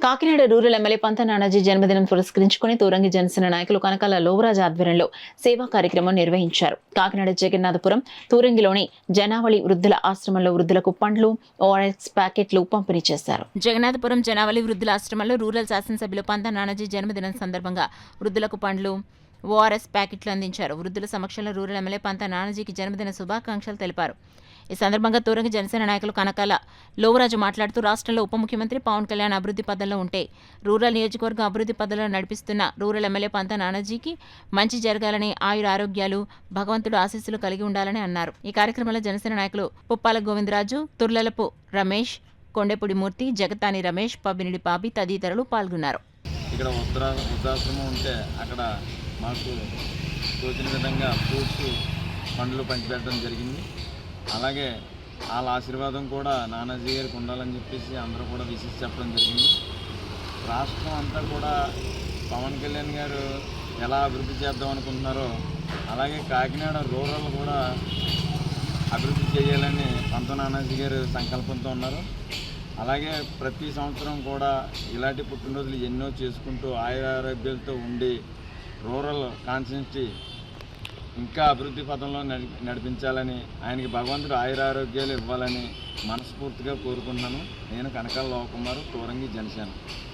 Kakinada rural MLA పంత నానాజీ జన్మదినం పురస్కరించుకుని తూరంగి జనసేన నాయకులు కనకాల లోవరాజు ఆధ్వర్యంలో సేవా కార్యక్రమం నిర్వహించారు. కాకినాడ జగన్నాథపురం తూరంగిలోని జనావళి వృద్ధుల ఆశ్రమంలో వృద్ధులకు పండ్లు, ఓఆర్ఎస్ ప్యాకెట్లు పంపిణీ చేశారు. జగన్నాథపురం జనావళి వృద్ధుల ఆశ్రమంలో రూరల్ శాసనసభ్యులు పంత నానాజీ జన్మదినం సందర్భంగా వృద్ధులకు పండ్లు, ఓఆర్ఎస్ ప్యాకెట్లు అందించారు. వృద్ధుల సమక్షంలో రూరల్ ఎమ్మెల్యే పంత నానాజీకి జన్మదిన శుభాకాంక్షలు తెలిపారు. ఈ సందర్భంగా తూరంగి జనసేన నాయకులు కనకాల లోవరాజు మాట్లాడుతూ రాష్ట్రంలో ఉప ముఖ్యమంత్రి పవన్ కళ్యాణ్ అభివృద్ధి పదంలో ఉంటే రూరల్ నియోజకవర్గం అభివృద్ధి పదంలో నడిపిస్తున్న రూరల్ ఎమ్మెల్యే పంత నానాజీకి మంచి జరగాలని, ఆయుర ఆరోగ్యాలు, భగవంతుడు ఆశీస్సులు కలిగి ఉండాలని అన్నారు. ఈ కార్యక్రమంలో జనసేన నాయకులు పుప్పాల గోవిందరాజు, తుర్లలపు రమేష్, కొండెపూడి మూర్తి, జగతాని రమేష్, పబ్బినిడి బాబి తదితరులు పాల్గొన్నారు. ఇక్కడ వృద్ధాశ్రమం ఉంటే అక్కడ మాకు తోచిన విధంగా ఫ్రూట్స్, పండ్లు పంచిపెట్టడం జరిగింది. అలాగే వాళ్ళ ఆశీర్వాదం కూడా నానాజీ గారికి ఉండాలని చెప్పేసి అందరూ కూడా విశేష చెప్పడం జరిగింది. రాష్ట్రం అంతా కూడా పవన్ కళ్యాణ్ గారు ఎలా అభివృద్ధి చేద్దాం అనుకుంటున్నారో అలాగే కాకినాడ రూరల్ కూడా అభివృద్ధి చేయాలని పంత నానాజీ గారు సంకల్పంతో ఉన్నారు. అలాగే ప్రతి సంవత్సరం కూడా ఇలాంటి పుట్టినరోజులు ఎన్నో చేసుకుంటూ ఆయురారోగ్యాలతో ఉండి రూరల్ కాన్స్టిట్యున్సీ ఇంకా అభివృద్ధి పథంలో నడిపించాలని, ఆయనకి భగవంతుడు ఆయురారోగ్యాలు ఇవ్వాలని మనస్ఫూర్తిగా కోరుకుంటున్నాను. నేను కనకాల లోవకుమారు, తూరంగి జనసేన.